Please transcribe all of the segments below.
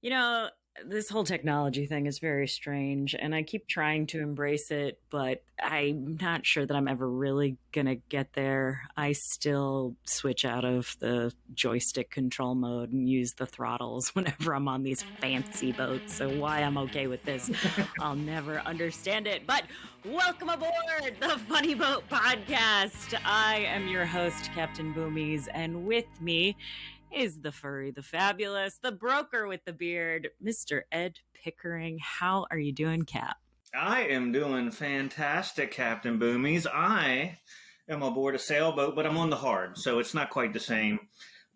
You know, this whole technology thing is very strange, and I keep trying to embrace it, but I'm not sure that I'm ever really going to get there. I still switch out of the joystick control mode and use the throttles whenever I'm on these fancy boats. So, why I'm okay with this, I'll never understand it. But welcome aboard the Funny Boat Podcast. I am your host, Captain Boomies, and with me is the furry, the fabulous, the broker with the beard, Mr. Ed Pickering. How are you doing, Cap? I am doing fantastic, Captain Boomies. I am aboard a sailboat, but I'm on the hard, so it's not quite the same.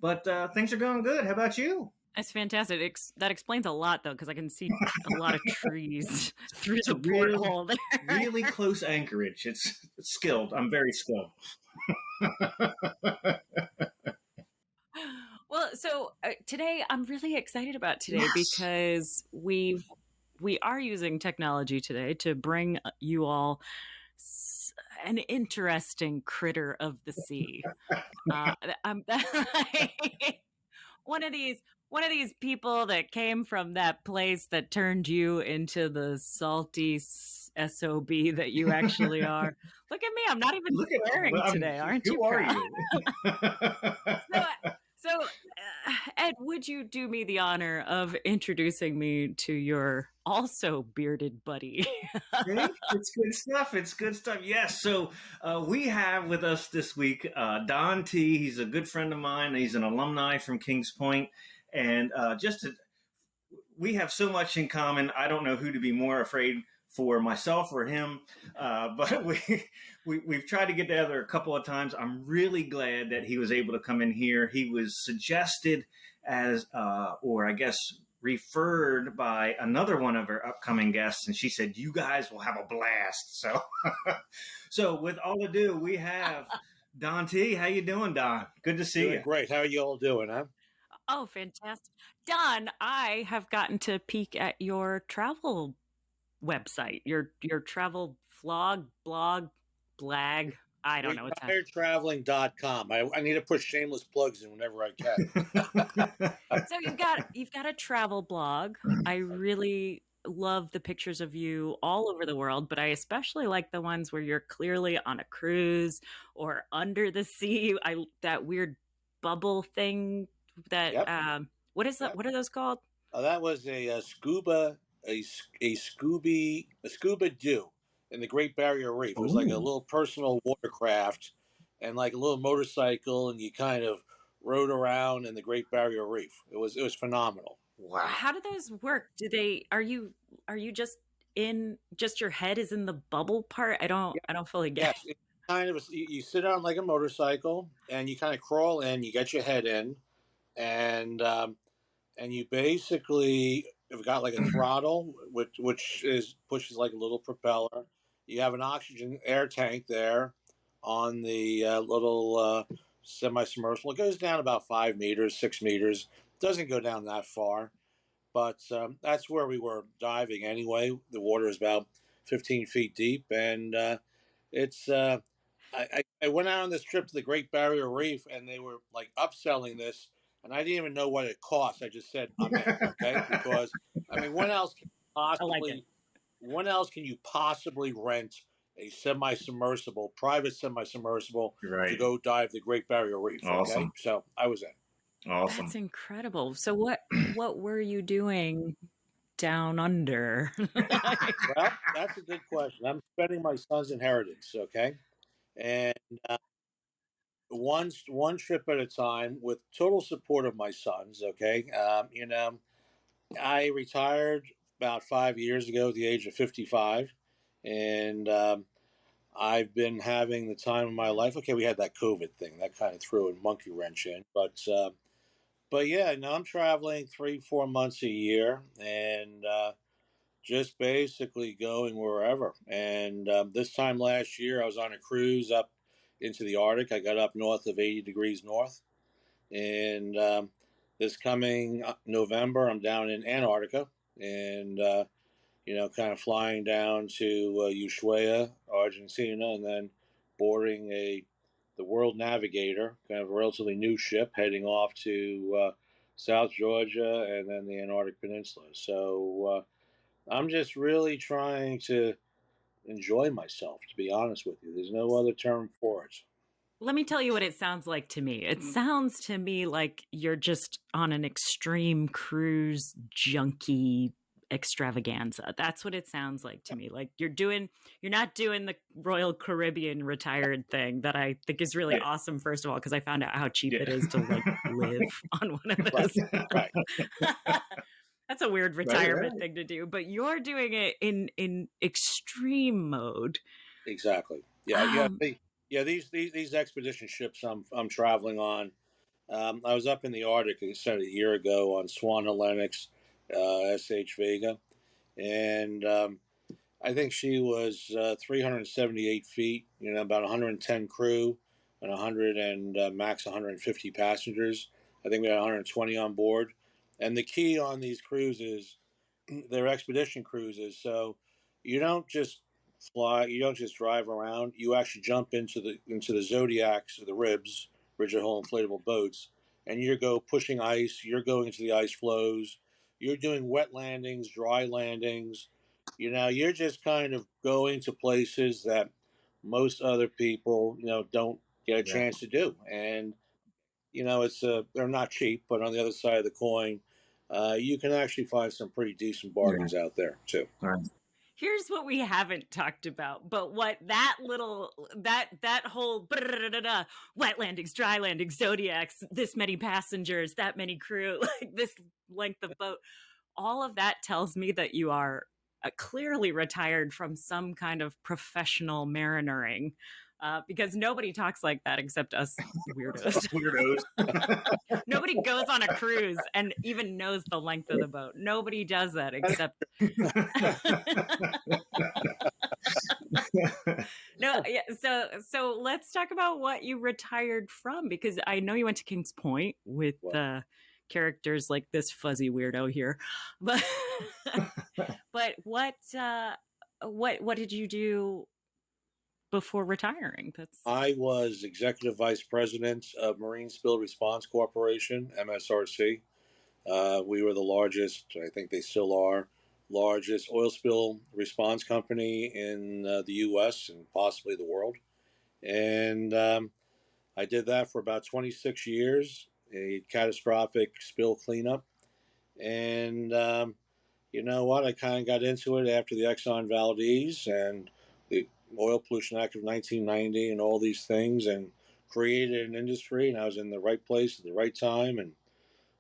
But things are going good. How about you? That's fantastic. That explains a lot, though, because I can see a lot of trees through It's a the porthole there. really close anchorage. It's skilled. I'm very skilled. Well, so today I'm really excited about today Yes. because we are using technology today to bring you all an interesting critter of the sea. I'm one of these people that came from that place that turned you into the salty sob that you actually are. Look at me, I'm not even Look at swearing today. Aren't you who are proud? you? So, Ed, would you do me the honor of introducing me to your also bearded buddy? See? It's good stuff. It's good stuff. Yes. So we have with us this week Don T. He's a good friend of mine. He's an alumni from Kings Point, and we have so much in common. I don't know who to be more afraid for, myself or him. But we've tried to get together a couple of times. I'm really glad that he was able to come in here. He was suggested as, or I guess referred by another one of our upcoming guests, and she said, "You guys will have a blast." So, so with all ado, we have Don T. How you doing, Don? Good to see Doing you. great. How are you all doing, huh? Oh, fantastic. Don, I have gotten to peek at your travel website, your travel vlog, blog, blag. I don't know what's happening. RetiredTraveling.com. I need to put shameless plugs in whenever I can. So you've got a travel blog. I really love the pictures of you all over the world, but I especially like the ones where you're clearly on a cruise or under the sea. I that weird bubble thing that Yep. what is that? Yep. What are those called? That was a scuba do in the Great Barrier Reef. It was like a Ooh. little personal watercraft and like a little motorcycle, and you kind of rode around in the Great Barrier Reef. It was phenomenal. Wow. How do those work? Are you just your head is in the bubble part? I don't fully get it. Yes, it's kind of you sit on like a motorcycle and you kind of crawl in. You get your head in, and you basically have got like a throttle, which is pushes like a little propeller. You have an oxygen air tank there on the little semi-submersible. It goes down about 5 meters, 6 meters. Doesn't go down that far, but that's where we were diving anyway. The water is about 15 feet deep, and it's. I went out on this trip to the Great Barrier Reef, and they were like upselling this, and I didn't even know what it cost. I just said I'm in, okay? Because I mean, I like it. when else can you possibly rent a semi-submersible, private semi-submersible to Right. go dive the Great Barrier Reef? Okay, Awesome. so I was in. That's Awesome. incredible. So what were you doing down under? Well, that's a good question. I'm spending my son's inheritance, okay, and one trip at a time with total support of my sons. Okay, I retired about 5 years ago at the age of 55, and I've been having the time of my life. Okay, we had that COVID thing that kind of threw a monkey wrench in, but yeah, no, I'm traveling 3 4 months a year, and just basically going wherever. And this time last year, I was on a cruise up into the Arctic. I got up north of 80 degrees north, and this coming November, I'm down in Antarctica, and kind of flying down to Ushuaia, Argentina, and then boarding the World Navigator, kind of a relatively new ship, heading off to South Georgia, and then the Antarctic Peninsula. So I'm just really trying to enjoy myself, to be honest with you. There's no other term for it. Let me tell you what it sounds like to me. It sounds to me like you're just on an extreme cruise junkie extravaganza. That's what it sounds like to me. Like you're not doing the Royal Caribbean retired thing that I think is really Yeah. awesome, first of all, because I found out how cheap Yeah. it is to like live on one of Right, those. right, That's a weird Right, retirement right. thing to do, but you're doing it in extreme mode. exactly. Yeah, yeah, Um, yeah. These expedition ships I'm traveling on. I was up in the Arctic, I said a year ago, on Swan Hellenics, SH Vega, and I think she was 378 feet. About 110 crew and 100 and max 150 passengers. I think we had 120 on board. And the key on these cruises, they're expedition cruises, so you don't just fly, you don't just drive around. You actually jump into the Zodiacs or the Ribs, rigid hull inflatable boats, and you go pushing ice. You're going into the ice flows. You're doing wet landings, dry landings. You're just kind of going to places that most other people, don't get a Yeah. chance to do. And it's they're not cheap, but on the other side of the coin, you can actually find some pretty decent Yeah. bargains out there too. Right. Here's what we haven't talked about, but what that whole wet landings, dry landings, zodiacs, this many passengers, that many crew, like this length of boat, all of that tells me that you are clearly retired from some kind of professional marinering, because nobody talks like that except us weirdos. Weirdos. Nobody goes on a cruise and even knows the length of the boat. Nobody does that except no, yeah. So let's talk about what you retired from, because I know you went to Kings Point with Well, characters like this fuzzy weirdo here, but but what did you do before retiring? That's I was executive vice president of Marine Spill Response Corporation, MSRC. We were the largest, I think they still are, largest oil spill response company in the U.S. and possibly the world. And I did that for about 26 years, a catastrophic spill cleanup. And you know what? I kind of got into it after the Exxon Valdez and the Oil Pollution Act of 1990 and all these things, and created an industry. And I was in the right place at the right time and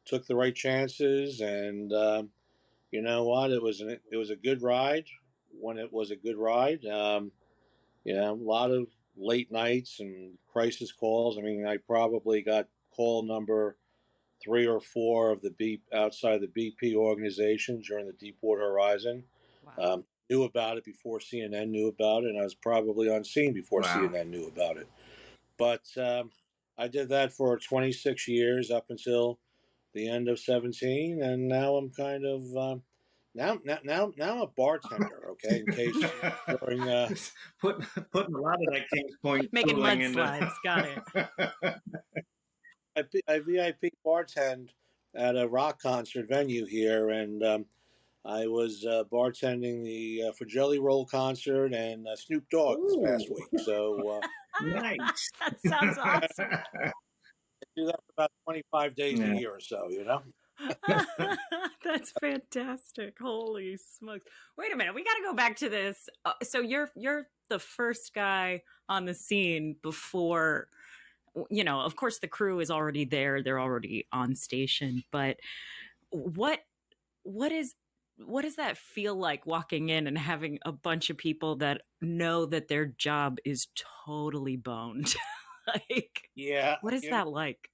took the right chances. And you know what? It was a good ride when it was a good ride. A lot of late nights and crisis calls. I mean, I probably got call number 3 or 4 of the outside the BP organization during the Deepwater Horizon. wow. Knew about it before CNN knew about it, and I was probably on scene before Wow. CNN knew about it. But I did that for 26 years up until the end of 17, and now I'm kind of now I'm a bartender. Okay, in case during Putting a lot of that Kings Point Making schooling into. mudslides, got it. I VIP bartend at a rock concert venue here, and I was bartending the for Jelly Roll concert and Snoop Dogg this past Ooh, week. So nice. That sounds I awesome. do that for about 25 days a Yeah. year or so. That's fantastic. Holy smokes. Wait a minute. We got to go back to this. So you're the first guy on the scene before, of course the crew is already there. They're already on station, but what what is what does that feel like, walking in and having a bunch of people that know that their job is totally boned? Like, Yeah, what is that like?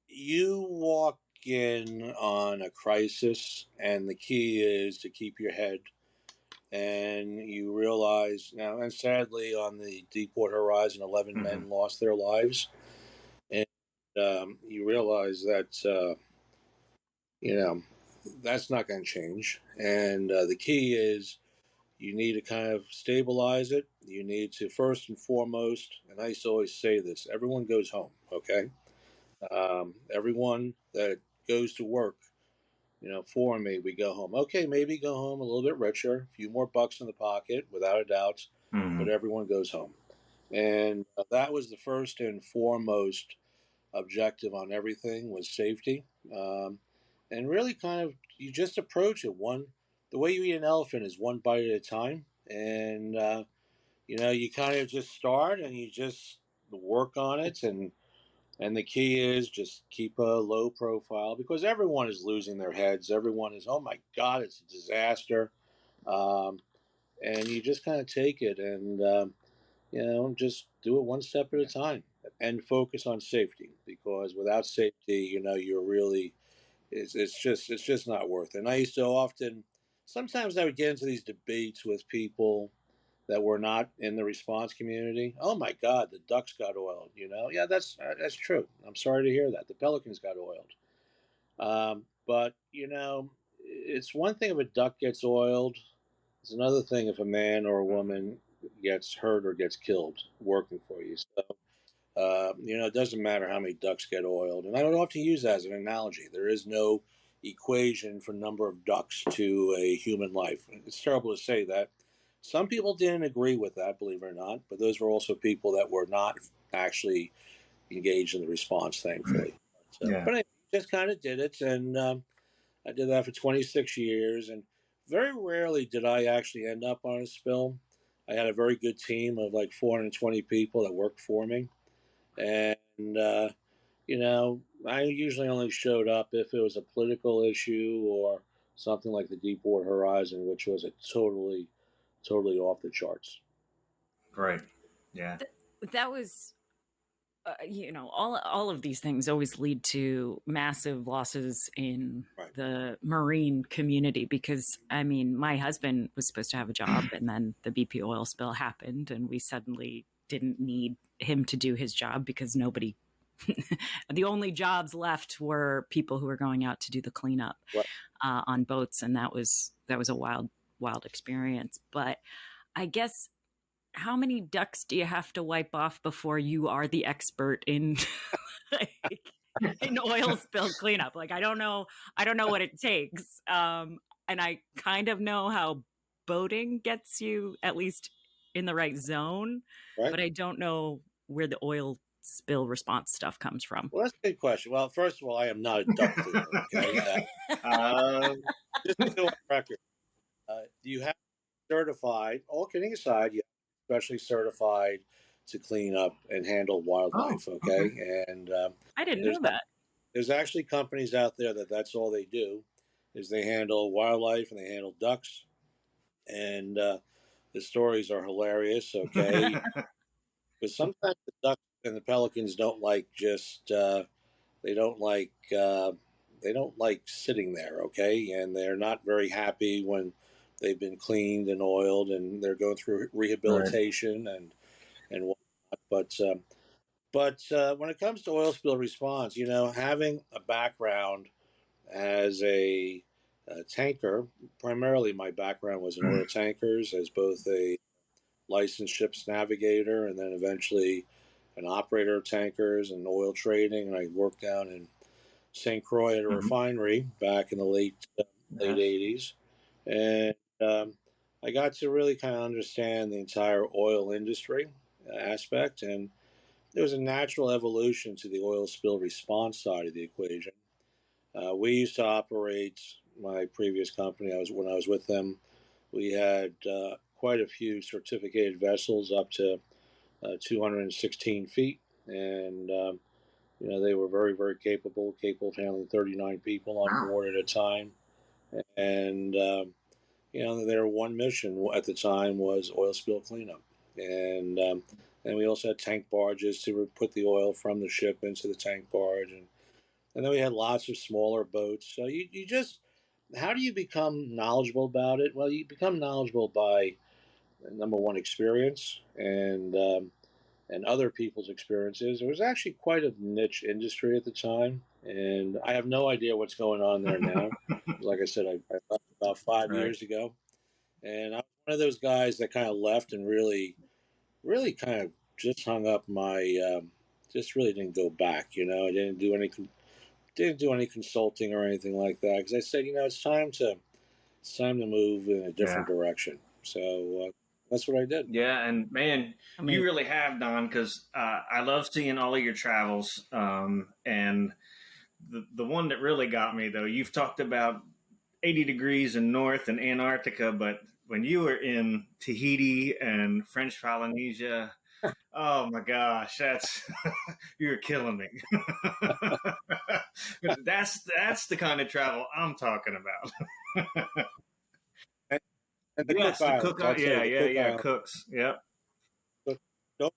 you walk in on a crisis, and the key is to keep your head. And you realize now, and sadly, on the Deepwater Horizon, 11 Mhm. men lost their lives. And you realize that, you know, that's not going to change. And the key is you need to kind of stabilize it. You need to, first and foremost, and I used to always say this, everyone goes home, okay? Everyone that goes to work, for me, we go home. Okay, maybe go home a little bit richer, a few more bucks in the pocket, without a doubt, but Mm-hmm. everyone goes home. And that was the first and foremost objective on everything was safety. And really kind of, you just approach it the way you eat an elephant is one bite at a time. And, you kind of just start and you just work on it. And the key is just keep a low profile because everyone is losing their heads. Everyone is, oh my God, it's a disaster. Um, and you just kind of take it and, just do it one step at a time and focus on safety because without safety, you're really, it's just not worth it. And I used to often, sometimes I would get into these debates with people that were not in the response community. Oh my God, the ducks got oiled. Yeah, that's true. I'm sorry to hear that. The pelicans got oiled. But it's one thing if a duck gets oiled. It's another thing if a man or a woman gets hurt or gets killed working for you. So it doesn't matter how many ducks get oiled. And I don't often use that as an analogy. There is no equation for number of ducks to a human life. It's terrible to say that. Some people didn't agree with that, believe it or not, but those were also people that were not actually engaged in the response, thankfully. Yeah. But anyway, just kind of did it, and I did that for 26 years, and very rarely did I actually end up on a spill. I had a very good team of like 420 people that worked for me, and I usually only showed up if it was a political issue or something like the Deepwater Horizon, which was a totally off the charts. Right. Yeah. That was all of these things always lead to massive losses in Right. the marine community because I mean my husband was supposed to have a job and then the BP oil spill happened and we suddenly didn't need him to do his job because nobody the only jobs left were people who were going out to do the cleanup Right. on boats and that was a wild experience. But I guess how many ducks do you have to wipe off before you are the expert in like, in oil spill cleanup? Like I don't know what it takes. And I kind of know how boating gets you at least in the right zone, Right. but I don't know where the oil spill response stuff comes from. Well, that's a good question. Well, first of all, I am not a duck cleaner. Okay. Um, Just to go on record, you have certified. All kidding aside, you have especially certified to clean up and handle oh, wildlife. okay. Okay, and I didn't there's know that. there's actually companies out there that's all they do is they handle wildlife and they handle ducks, and the stories are hilarious. Okay, because sometimes the ducks and the pelicans don't like just they don't like uh, they don't like sitting there. Okay, and they're not very happy when they've been cleaned and oiled and they're going through Right. rehabilitation and whatnot. But when it comes to oil spill response, having a background as a tanker, primarily my background was in oil tankers as both a licensed ships navigator and then eventually an operator of tankers and oil trading. And I worked down in St. Croix at a Hmm. refinery back in the late Yes. 80s. And I got to really kind of understand the entire oil industry aspect. And there was a natural evolution to the oil spill response side of the equation. We used to operate my previous company. When I was with them, we had quite a few certificated vessels up to 216 feet, and they were very capable of handling 39 people on Wow. board at a time. And their one mission at the time was oil spill cleanup, and we also had tank barges to put the oil from the ship into the tank barge, and then we had lots of smaller boats. So you just, how do you become knowledgeable about it? Well, you become knowledgeable by number one, experience and other people's experiences. It was actually quite a niche industry at the time, and I have no idea what's going on there now. Like I said, I left about five Right. years ago, and I'm one of those guys that kind of left and really kind of just hung up just really didn't go back. I didn't do any consulting or anything like that because I said, it's time to move in a different Yeah. direction. So that's what I did. Yeah, and man, I you mean, really have, Don, because I love seeing all of your travels. And the one that really got me, though, you've talked about 80 degrees in North and Antarctica, but when you were in Tahiti and French Polynesia, oh my gosh, that's you're killing me. That's the kind of travel I'm talking about. And, and the Cook Yes, the Cook. Islands, I'll tell you, Yeah, the yeah, Cook yeah. Islands. Cooks. Yep.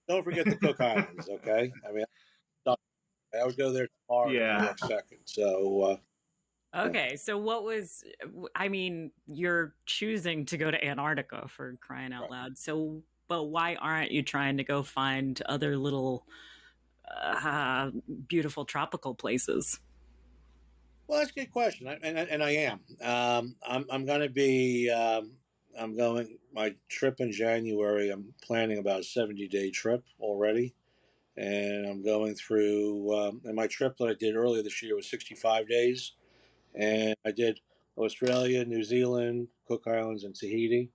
Don't forget the Cook Islands, okay? I mean, I would go there tomorrow to Yeah. walk second. So yeah. okay, so I mean, you're choosing to go to Antarctica for crying out Right. loud. So, but why aren't you trying to go find other little uh, beautiful tropical places? Well, that's a good question, and I am. I'm going to be. I'm going my trip in January. I'm planning about a 70-day trip already, and I'm going through. And my trip that I did earlier this year was 65 days, and I did Australia, New Zealand, Cook Islands, and Tahiti.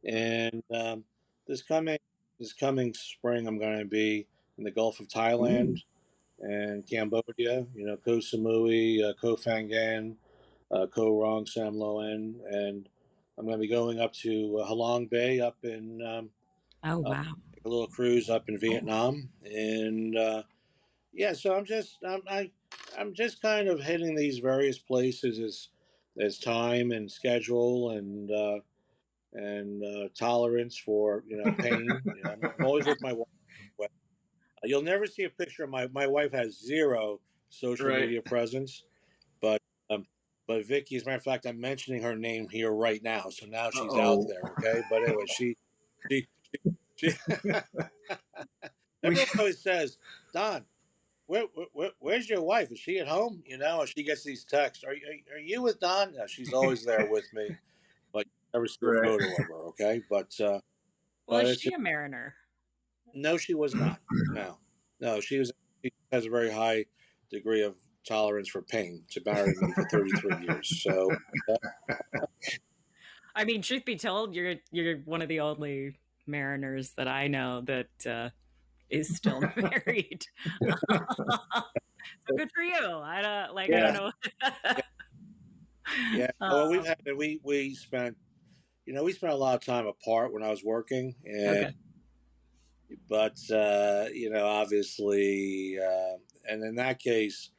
And this coming this coming spring, I'm going to be in the Gulf of Ooh. Thailand and Cambodia. Koh Samui, Koh Phangan, Koh Rong Sam Loen, and I'm going to be going up to Halong Bay up in Oh, up wow. take a little cruise up in Oh, Vietnam, and yeah, so I'm just kind of hitting these various places as time and schedule and tolerance for pain. I'm always with my wife. You'll never see a picture of my wife has zero social right. media presence, but um, but Vicky, as a matter of fact, I'm mentioning her name here right now, so now Uh she's out oh. there. Okay, but anyway, she she. We. Everyone always says, Don, where's your wife? Is she at home? Or she gets these texts. Are you with Don? No, she's always there with me, but you never see a Right. photo of her. Okay, but Well, is it's she a mariner? no, she was not. No, no, she has a very high degree of tolerance for pain. She married me for 33 years. So I mean, truth be told, you're one of the only mariners that I know that is still married. So good for you. I don't yeah, know. yeah, yeah. Well, we've um, had we spent a lot of time apart when I was working, and okay. but obviously, and in that case,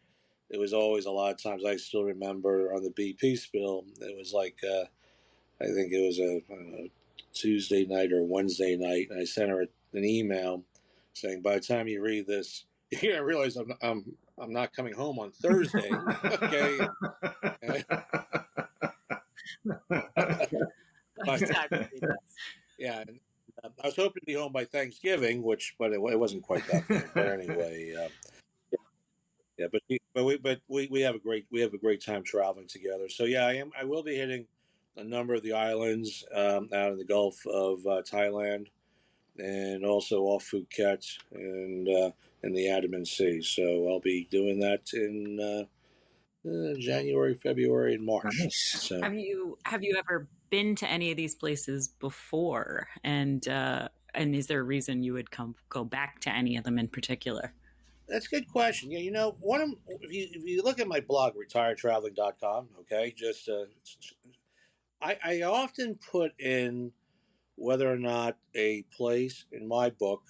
it was always a lot of times. I still remember on the BP spill, it was like I think it was a Tuesday night or Wednesday night, and I sent her an email saying, "By the time you read this, you're gonna realize I'm not coming home on Thursday." Okay, and, By the but time you read this. yeah, and, I was hoping to be home by Thanksgiving, but it wasn't quite that big. But anyway, yeah, but we have a great time traveling together. So yeah, I will be hitting a number of the islands out in the Gulf of Thailand and also off Phuket and in the Andaman Sea. So I'll be doing that in January, February, and March. Nice. So Have you ever been to any of these places before? And is there a reason you would go back to any of them in particular? that's a good question. Yeah, one of if you look at my blog, retiredtraveling.com, okay, just I often put in whether or not a place in my book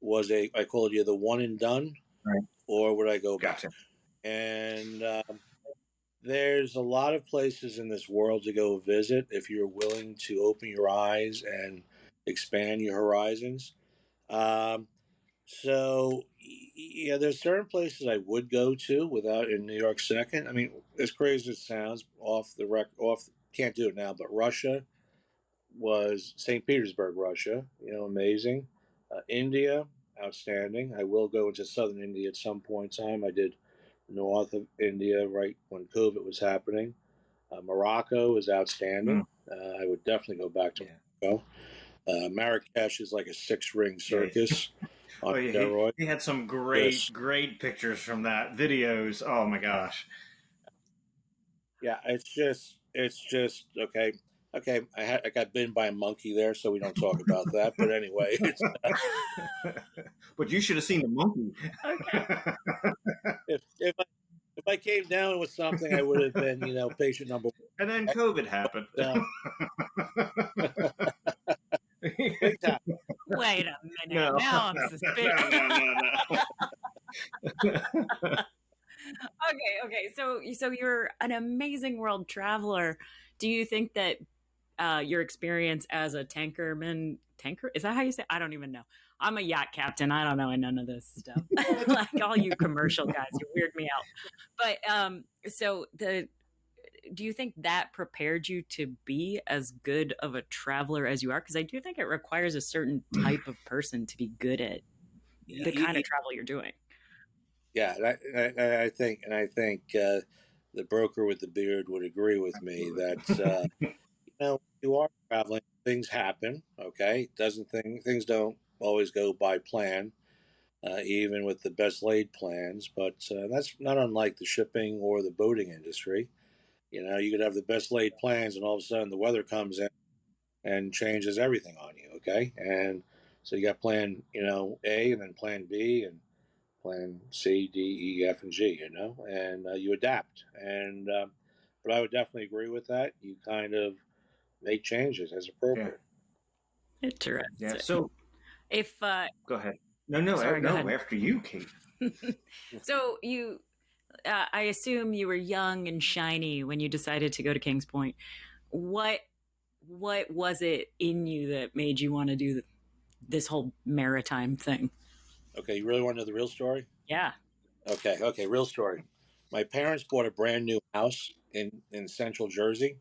was I call it either one and done Right. or would I go back? Gotcha. And there's a lot of places in this world to go visit if you're willing to open your eyes and expand your horizons. Um, so yeah, there's certain places I would go to without in New York second. I mean, as crazy as it sounds, can't do it now, but Russia was St. Petersburg, Russia. Amazing. India, outstanding. I will go into southern India at some point in time. I did north of India right when COVID was happening. Morocco is outstanding. Mm. I would definitely go back to Yeah. Morocco. Marrakesh is like a six-ring Yeah. circus. on Oh yeah, steroids. he had some Just great pictures from that videos. Oh my gosh. yeah, it's just okay. Okay, I got bitten by a monkey there, so we don't talk about that. But anyway, it's But you should have seen the monkey. Okay. if I came down with something, I would have been patient number And then one. COVID happened. But things happen. Wait a minute. No, Now I'm no, suspicious. no. Okay. So you're an amazing world traveler. Do you think that your experience as a tanker, is that how you say? I don't even know. I'm a yacht captain. I don't know none of this stuff. Like all you commercial guys, you weird me out. But so the do you think that prepared you to be as good of a traveler as you are? Because I do think it requires a certain type of person to be good at the kind of travel you're doing. Yeah, and I think the broker with the beard would agree with me that you are traveling, things happen. Okay, doesn't things don't always go by plan, even with the best laid plans. But that's not unlike the shipping or the boating industry. You could have the best laid plans, and all of a sudden the weather comes in and changes everything on you. Okay, and so you got plan A, and then plan B, and plan C, D, E, F, and G, and you adapt. But I would definitely agree with that. You kind of make changes as Yeah, appropriate. yeah. Interesting. So If go ahead. No, sorry, go no. ahead. After you, Kate. So you I assume you were young and shiny when you decided to go to Kings Point. What what was it in you that made you want to do this whole maritime thing? Okay, you really want to know the real story? Yeah. Okay, real story. My parents bought a brand new house in central Jersey.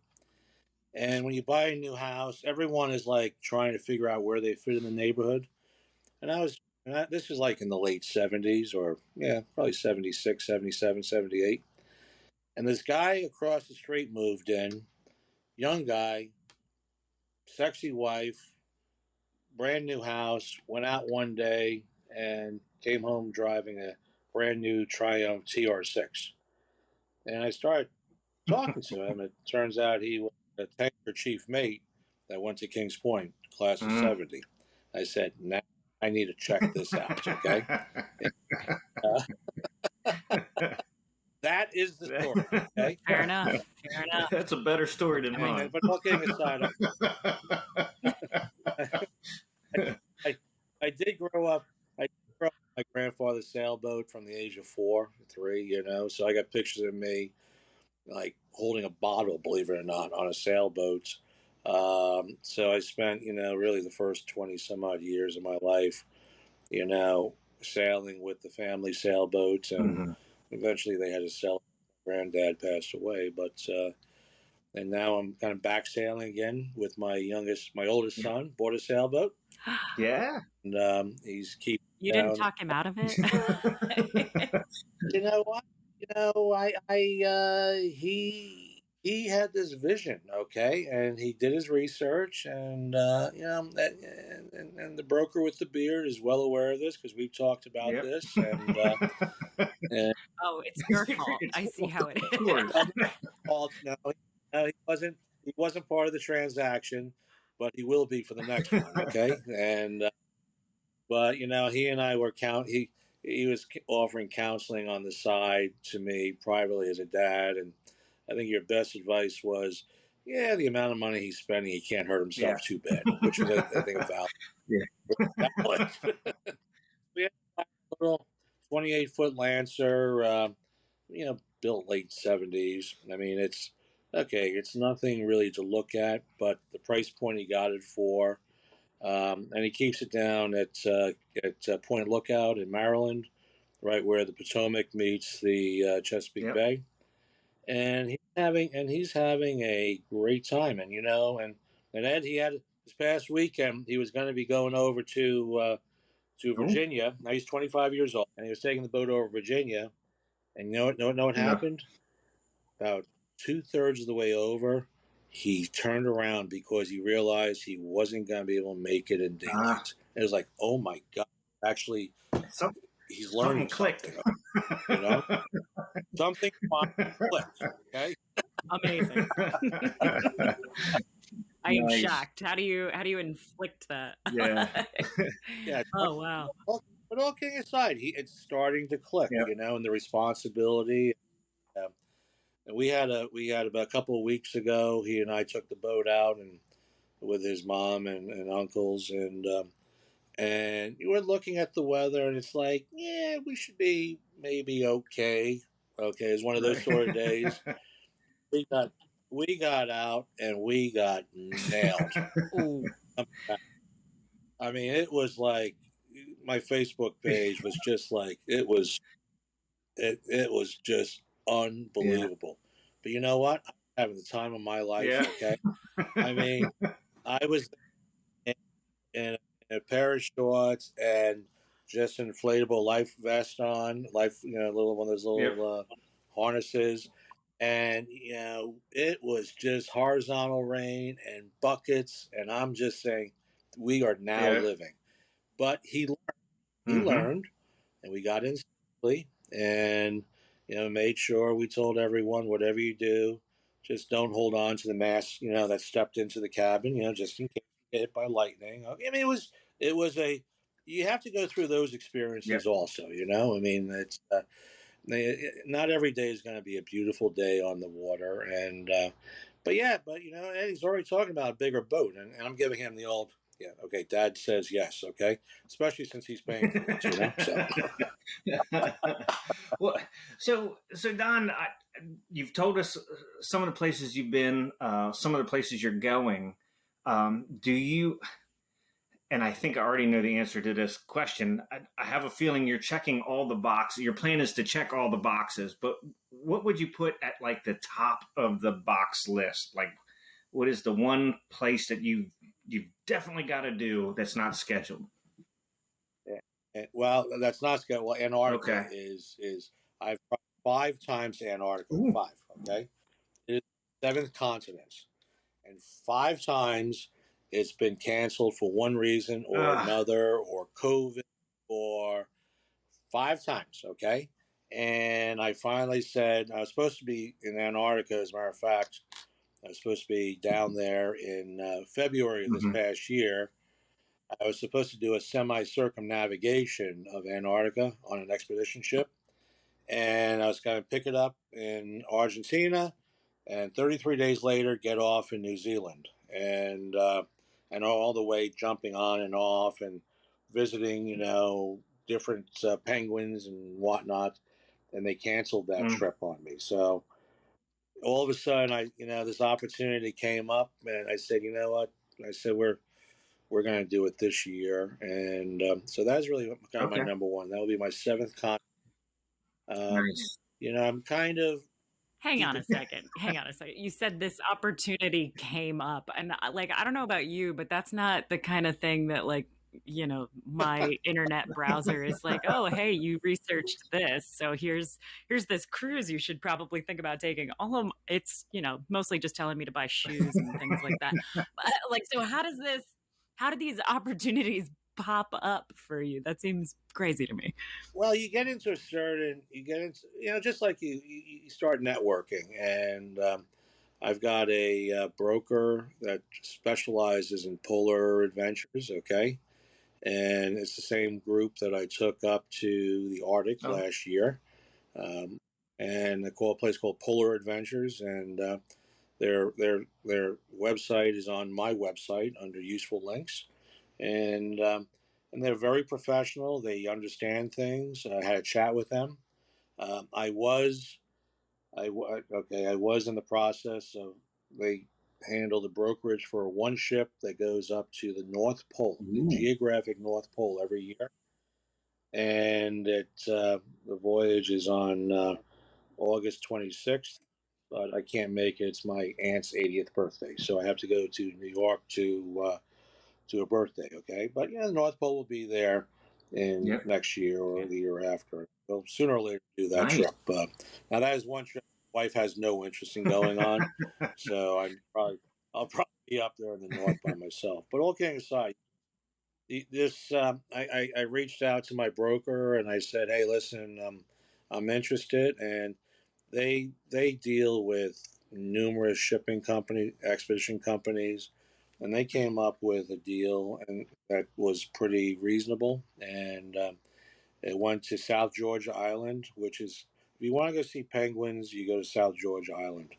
And when you buy a new house, everyone is like trying to figure out where they fit in the neighborhood. This was like in the late 70s, or yeah, probably 76, 77, 78. And this guy across the street moved in, young guy, sexy wife, brand new house, went out one day and came home driving a brand new Triumph TR6. And I started talking to him. It turns out he was a tanker chief mate that went to Kings Point, class of Mm. 70. I said, now I need to check this out, okay? And, uh, that is the story, okay? Fair enough. Fair enough. That's a better story than I mean, mine. but all kidding aside, I, I did grow up. I did grow up on my grandfather's sailboat from the age of 4, 3. So I got pictures of me like holding a bottle, believe it or not, on a sailboat. So I spent, really the first 20 some odd years of my life, you know, sailing with the family sailboats, and Mhm. eventually they had to sell. Granddad passed away, but and now I'm kind of back sailing again with my oldest son. Bought a sailboat, Yeah. and he's keeping You didn't down. talk him out of it? You know what? He had this vision, okay, and he did his research, and and the broker with the beard is well aware of this because we've talked about Yep. this, and Oh, it's your fault. I see how it Of is. course. no, no, he wasn't part of the transaction, but he will be for the next one, okay, and but he and I were he was offering counseling on the side to me privately as a dad, and I think your best advice was, yeah, the amount of money he's spending, he can't hurt Yeah. himself too bad, which was I think a valid. valid. We had a little 28-foot Lancer, built late 70s. I mean, it's okay. It's nothing really to look at, but the price point he got it for. And he keeps it down at Point Lookout in Maryland, right where the Potomac meets the Chesapeake Yep. Bay, and he's having a great time. And Ed, he had this past weekend. He was going to be going over to Oh, Virginia. Now he's 25 years old, and he was taking the boat over Virginia. And you know what no. happened? About two-thirds of the way over, he turned around because he realized he wasn't going to be able to make it in Ah, daylight. It was like, oh my God. actually Some, he's something learning clicked. something. You know, something clicked. Okay. Amazing. I am Nice. shocked. How do you inflict that? Yeah. Yeah. Oh wow. But all kidding aside, it's starting to click. Yep. You know, and the responsibility. Um, and we had about a couple of weeks ago. He and I took the boat out and with his mom and uncles and you were looking at the weather and it's like, yeah, we should be maybe okay. Okay, it's one of those Right. sort of days. We got we got out and we got nailed. Oh. I mean, it was like my Facebook page was just like it was just Yeah. unbelievable. But you know what? I'm having the time of my life. Yeah. Okay, I mean, I was in, in a pair of shorts and just an inflatable life vest on, little one of those Yep. little harnesses. And it was just horizontal rain and buckets, and I'm just saying, we are now Yeah. living. But he Mm-hmm. learned, and we got in safely, and made sure we told everyone, whatever you do, just don't hold on to the mast, that stepped into the cabin, just in case you get hit by lightning. I mean, it was a you have to go through those Yep. experiences also. I mean, it's not every day is going to be a beautiful day on the water, and but yeah, but Eddie's already talking about a bigger boat, and I'm giving him the old. Yeah, okay. Dad says yes. Okay, especially since he's paying for it. So. Well, so Don, you've told us some of the places you've been, some of the places you're going. Do you? And I think I already know the answer to this question. I have a feeling you're checking all the boxes. Your plan is to check all the boxes, but what would you put at like the top of the box list? Like, what is the one place that you've definitely got to do that's not scheduled? Well, that's not good. Well, Antarctica Okay. is I've tried 5 times to Antarctica. Ooh. 5. Okay, it is the seventh continent, and 5 times it's been canceled for one reason or Ugh. another, or COVID, or 5 times. Okay, and I finally said I was supposed to be in Antarctica. As a matter of fact, I was supposed to be down there in February of this Mm-hmm. past year. I was supposed to do a semi circumnavigation of Antarctica on an expedition ship, and I was going to pick it up in Argentina, and 33 days later, get off in New Zealand, and all the way jumping on and off and visiting, different penguins and whatnot, and they canceled that Mm. trip on me. So all of a sudden, this opportunity came up, and I said, you know what? I said we're going to do it this year, and so that's really kind of my Okay. number one. That will be my seventh con. Um, Nice. I'm kind of Hang on keeping. a second. Hang on a second. You said this opportunity came up, and like I don't know about you, but that's not the kind of thing that like my internet browser is like, oh hey, you researched this, so here's this cruise you should probably think about taking. All of it's mostly just telling me to buy shoes and things like that. Like, so how do these opportunities pop up for you? That seems crazy to me. Well, you get into, just like you start networking, and I've got a broker that specializes in polar adventures. Okay, and it's the same group that I took up to the Arctic Oh. last year. Um, and they call a place called Polar Adventures, and their website is on my website under useful links, and they're very professional. They understand things. I had a chat with them. I was I was in the process of they handle the brokerage for one ship that goes up to the North Pole, the Ooh. geographic North Pole every year, and the voyage is on August 26th, but I can't make it. It's my aunt's 80th birthday, so I have to go to New York to a birthday. Okay, but the North Pole will be there in Yep. next year or the year after. So sooner or later, do that Nice. trip. Now that is one trip my wife has no interest in going on, so I'll probably be up there in the north by myself. But all kidding aside, I reached out to my broker and I said, hey, listen, I'm interested, and they deal with numerous shipping company, expedition companies, and they came up with a deal and that was pretty reasonable. And it went to South Georgia Island, which is, if you want to go see penguins, you go to South Georgia Island.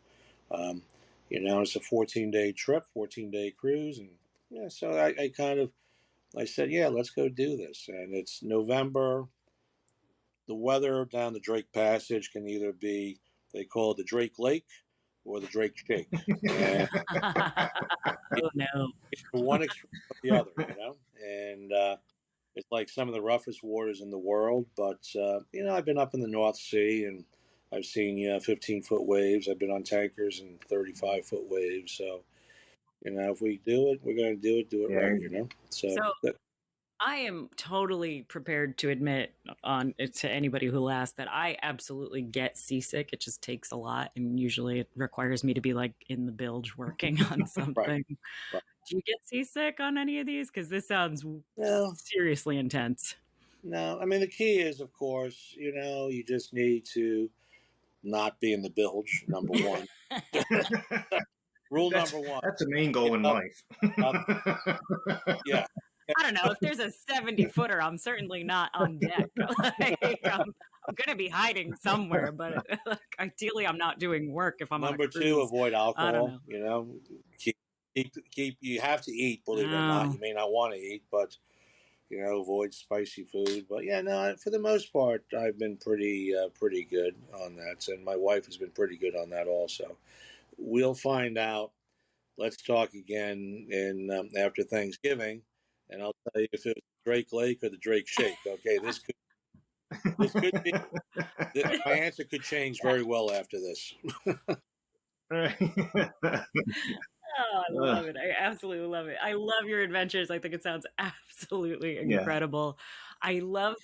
Um, it's a 14-day trip, 14-day cruise, and yeah, so I kind of I said, yeah, let's go do this. And it's November. The weather down the Drake Passage can either be, they call it the Drake Lake or the Drake Shake. And Oh no. either one extreme or the other. And it's like some of the roughest waters in the world. But, I've been up in the North Sea and I've seen 15-foot waves. I've been on tankers and 35-foot waves. So, if we do it, we're going to do it Yeah. right. So, So I am totally prepared to admit on to anybody who'll ask that I absolutely get seasick. It just takes a lot, and usually it requires me to be like in the bilge working on something. right. Do you get seasick on any of these? Because this sounds No, seriously intense. no. I mean, the key is, of course, you just need to not be in the bilge, number one. Rule number one. That's the main goal in Up, life. up, yeah. I don't know. If there's a 70-footer, I'm certainly not on deck. I'm going to be hiding somewhere, but ideally, I'm not doing work if I'm on a Number cruise. two, avoid I don't alcohol. know. Keep. You have to eat, believe it or not. You may not want to eat, but avoid spicy food. But yeah, no. For the most part, I've been pretty good on that, and my wife has been pretty good on that also. We'll find out. Let's talk again in after Thanksgiving, and I'll tell you if it was the Drake Lake or the Drake Shake. Okay, this could be. My answer could change very well after this. Oh, I love it. I absolutely love it. I love your adventures. I think it sounds absolutely incredible. I love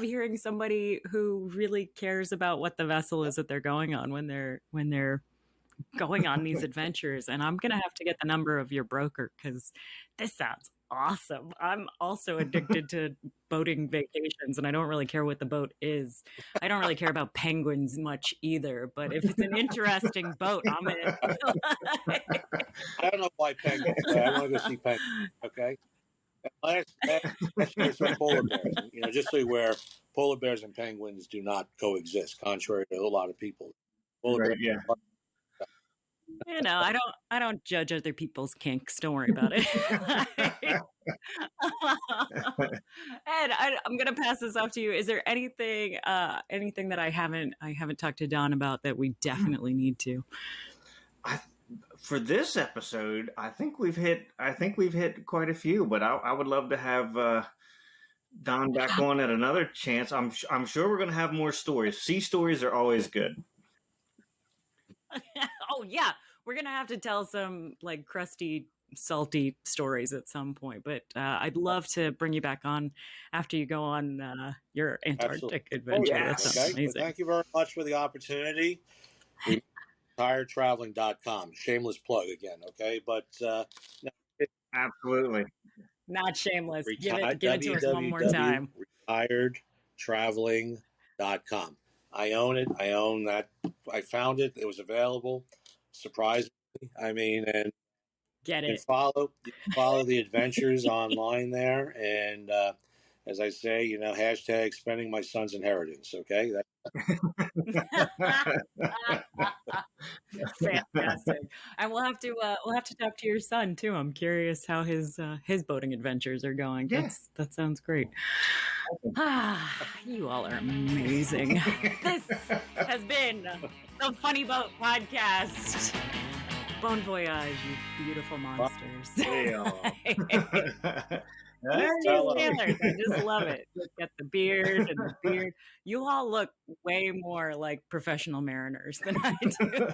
hearing somebody who really cares about what the vessel is that they're going on when they're going on these adventures. And I'm gonna have to get the number of your broker because this sounds awesome. I'm also addicted to boating vacations, and I don't really care what the boat is. I don't really care about penguins much either, but if it's an interesting boat, I'm in. I don't know why penguins, but I want to go see penguins. Okay. Last year, some polar bears. Just so you're aware, polar bears and penguins do not coexist, contrary to a lot of people. Polar Right, bears. yeah. I don't judge other people's kinks. Don't worry about it. Ed, I'm gonna pass this off to you. Is there anything that I haven't talked to Don about that we definitely need to? For this episode, I think we've hit quite a few, but I would love to have Don back on at another chance. I'm sure we're going to have more stories. Sea stories are always good. Oh yeah, we're gonna have to tell some like crusty, salty stories at some point. But I'd love to bring you back on after you go on your Antarctic adventure. Yeah. That sounds Okay. amazing. Well, thank you very much for the opportunity. Retiredtraveling.com. Shameless plug again. Okay, but Absolutely. Not shameless. Give it to us one more time. Retiredtraveling.com. I own it. I own that. I found it. It was available. Surprisingly, I mean, and Get you it. can follow the adventures online there. And as I say, hashtag spending my son's inheritance. Okay. Fantastic. And we'll have to talk to your son too. I'm curious how his boating adventures are going. Yeah. That sounds great. You all are amazing. This has been the Funny Boat Podcast. Bon voyage, you beautiful monsters. These two sailors, I just love it. Look at the beard and the beard. You all look way more like professional mariners than I do.